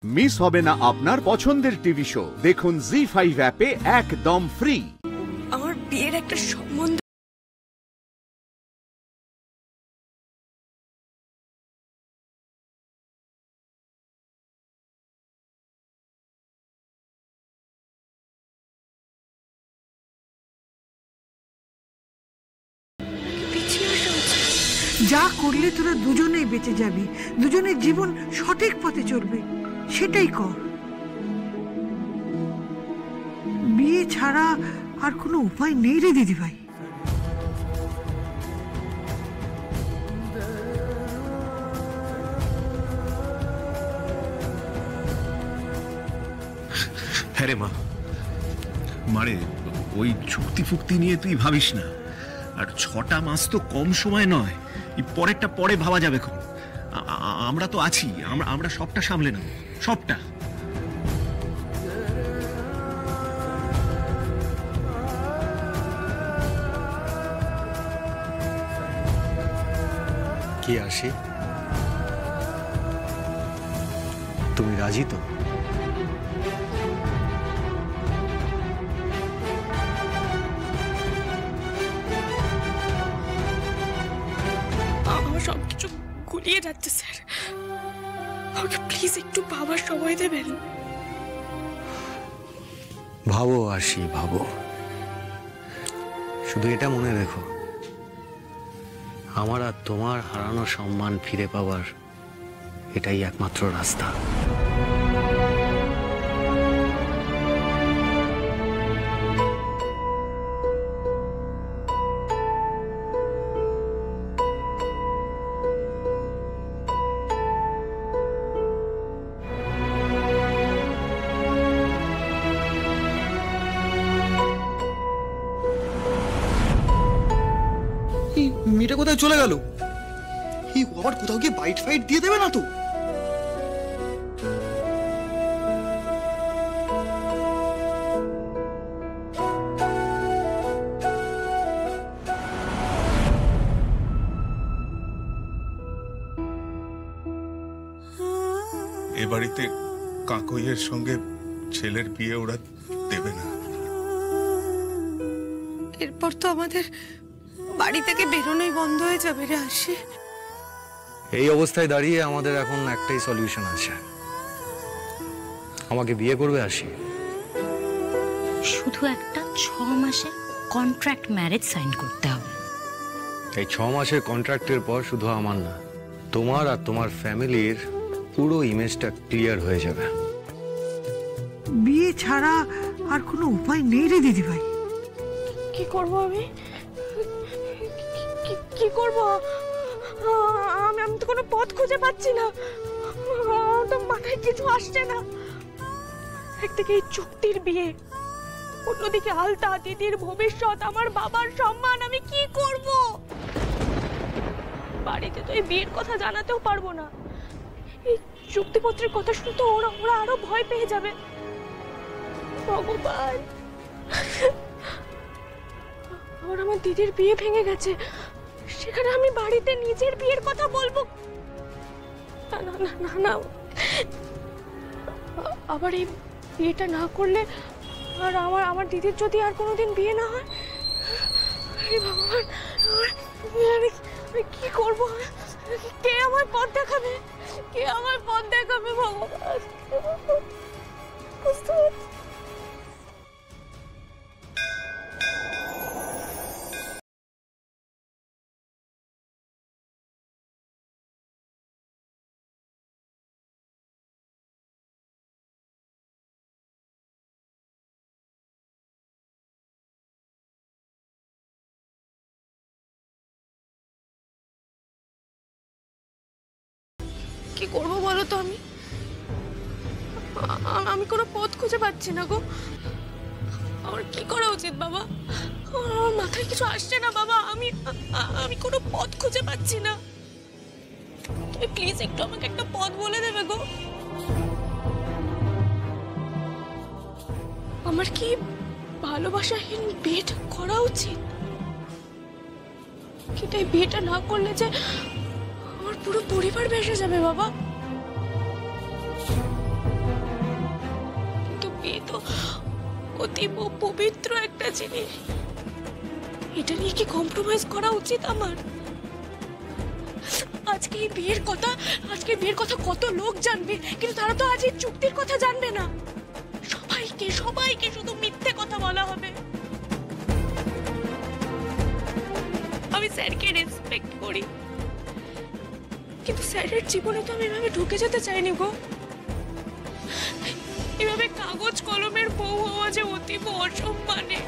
Miss হবে না আপনার পছন্দের টিভি শো। দেখুন জি5 অ্যাপে একদম ফ্রি। আমার বিয়ের একটা সম্বন্ধ যা করলে তোরা দুজনেই বেঁচে যাবি, দুজনের জীবন সঠিক পথে চলবে, সেটাই কর। বিয়ে ছাড়া আর কোনো উপায় নেই রে দিদি ভাই। হ্যাঁ রে মা, মারে ওই চুক্তি ফুক্তি নিয়ে তুই ভাবিস না। আর 6টা মাস তো কম সময় নয়, পরেরটা পরে ভাবা যাবে। আমরা তো আছি, আমরা সবটা সামলে নেব, সবটা। কি আসি, তুমি রাজি তো? আমার সবকিছু গুলিয়ে যাচ্ছে স্যার, আমাকে প্লিজ একটু ভাবার সময় দেবেন। ভাবো আসি, ভাবো। শুধু এটা মনে রেখো, আমার আর তোমার হারানো সম্মান ফিরে পাওয়ার এটাই একমাত্র রাস্তা। মেয়েটা কোথায় চলে গেল? আবার কোথাও গিয়ে বাইট ফাইট দিয়ে দেবে না তো? এ বাড়িতে কাকইয়ের সঙ্গে ছেলের বিয়ে ওরা দেবে না। এরপর তো আমাদের বাড়ি থেকে বেরোনোই বন্ধ হয়ে যাবে রে আসি। এই অবস্থায় দাঁড়িয়ে আমাদের এখন একটাই সলিউশন আছে, আমাকে বিয়ে করবে আসি। শুধু একটা 6 মাসের কন্ট্রাক্ট ম্যারেজ সাইন করতে হবে। এই 6 মাসের কন্ট্রাক্টের পর শুধু আমার না, তোমার আর তোমার ফ্যামিলির পুরো ইমেজটা ক্লিয়ার হয়ে যাবে। বিয়ে ছাড়া আর কোনো উপায় নেই রে দিদি ভাই। কি করব আমি? কি করব আমি? তো কোনো পথ খুঁজে পাচ্ছি না, আমার তো মাথায় কিছু আসছে না। একদিকে এই চুক্তির বিয়ে, অন্যদিকে আলতা, দিদির ভবিষ্যৎ, আমার বাবার সম্মান। আমি কি করব? বাড়িতে তো এই বিয়ের কথা জানাতেও পারবো না। এই চুক্তিপত্রের কথা শুনে তো ওরা আরো ভয় পেয়ে যাবে। ভগবান, আর আমার দিদির বিয়ে ভেঙে গেছে, সেখানে আমি বাড়িতে নিজের বিয়ের কথা বলবো? না না না না না, আবার এই বিয়েটা না করলে আর আমার দিদির যদি আর কোনোদিন বিয়ে না হয়, ভগবান, আমি কি করবো? কে আমার পথ দেখাবে? কে আমার পথ দেখাবে? ভগবান, বুঝতে পারছি। কি করবো বলো তো? আমি কোনো পথ খুঁজে পাচ্ছি না গো। আমার কি করা উচিত বাবা? আমার মাথায় কিছু আসছে না বাবা। আমি কোনো পথ খুঁজে পাচ্ছি না। তুমি প্লিজ একটু আমাকে একটা পথ বলে দেবে গো। আমার কি ভালোবাসাহীন বিয়েটা করা উচিত? কিন্তু এই বিয়েটা না করলে যে আমার পুরো পরিবার ভেসে যাবে বাবা। অতীব পবিত্র একটা জিনিস, এটা নিয়ে কি কম্প্রোমাইজ করা উচিত আমার? আজকে এই বিয়ের কথা কত লোক জানবে, কিন্তু তারা তো আজ এই চুক্তির কথা জানবে না। সবাইকে শুধু মিথ্যে কথা বলা হবে। আমি স্যারকে রেসপেক্ট করি, কিন্তু স্যারের জীবনে তো আমি এভাবে ঢুকে যেতে চাইনি গো। এভাবে কাগজ কলমের বউ হওয়া যে অতীব অসম্মানে।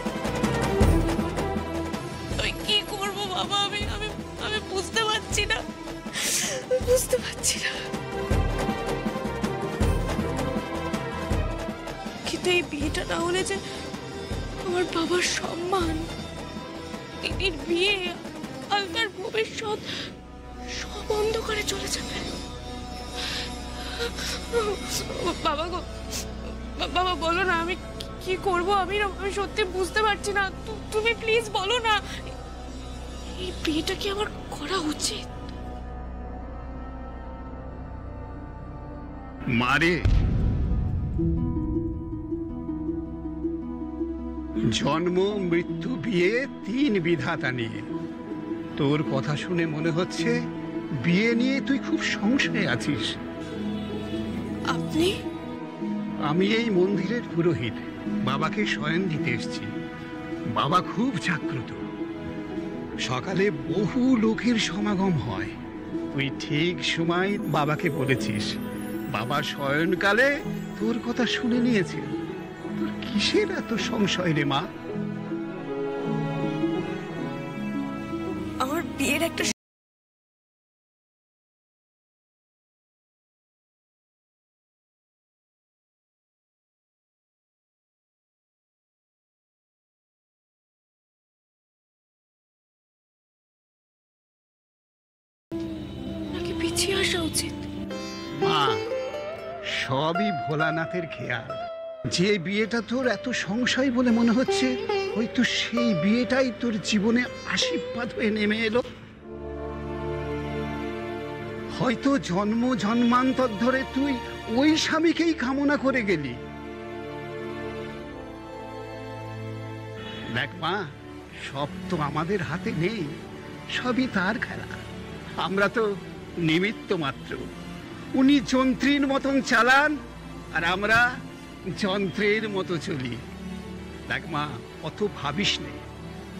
আমি কি করবো বাবা? আমি বুঝতে পারছি না। কিন্তু এই বিয়েটা না হলে যে আমার বাবার সম্মান, দিদির বিয়ে, আলতার ভবিষ্যৎ সব অন্ধকারে চলে যাবে। বাবা গো, বাবা বলো না, আমি কি করবো? আমি সত্যি বুঝতে পারছি না। তুমি প্লিজ বলো না, এই বিয়েটা কি আমার করা উচিত? মারে, জন্ম মৃত্যু বিয়ে 3 বিধাতা নিয়ে। তোর কথা শুনে মনে হচ্ছে বিয়ে নিয়ে তুই খুব সংশয়ে আছিস। আপনি? আমি এই মন্দিরের পুরোহিত, বাবাকে শয়ন দিতে এসেছি। বাবা খুব জাগ্রত, সকালে বহু লোকের সমাগম হয়। তুই ঠিক সময় বাবাকে বলেছিস। বাবা শয়নকালে তোর কথা শুনে নিয়েছে। তোর কিসের এত সংশয় রে মা? আমার বিয়ের একটা নাকি পিছিয়ে আসা উচিত? মা, সবই ভোলানাথের খেয়াল। যে বিয়েটা তোর এত সংশয় বলে মনে হচ্ছে, হয়তো সেই বিয়েটাই তোর জীবনে আশীর্বাদ হয়ে নেমে এলো। হয়তো জন্ম জন্মান্তর ধরে তুই ওই স্বামীকেই কামনা করে গেলি। দেখ মা, সব তো আমাদের হাতে নেই, সবই তার খেলা। আমরা তো নিমিত্ত মাত্র। উনি যন্ত্রীর মতন চালান, আর আমরা যন্ত্রের মতো চলি। দেখ মা, অত ভাবিস নে।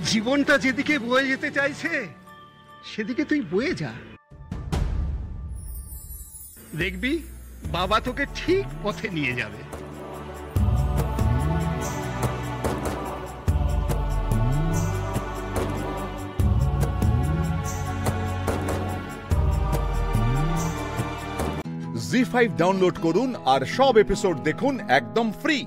জীবনটা যেদিকে বয়ে যেতে চাইছে সেদিকে তুই বয়ে যা। দেখবি বাবা তোকে ঠিক পথে নিয়ে যাবে। জি5 ডাউনলোড করুন আর সব এপিসোড দেখুন একদম ফ্রি।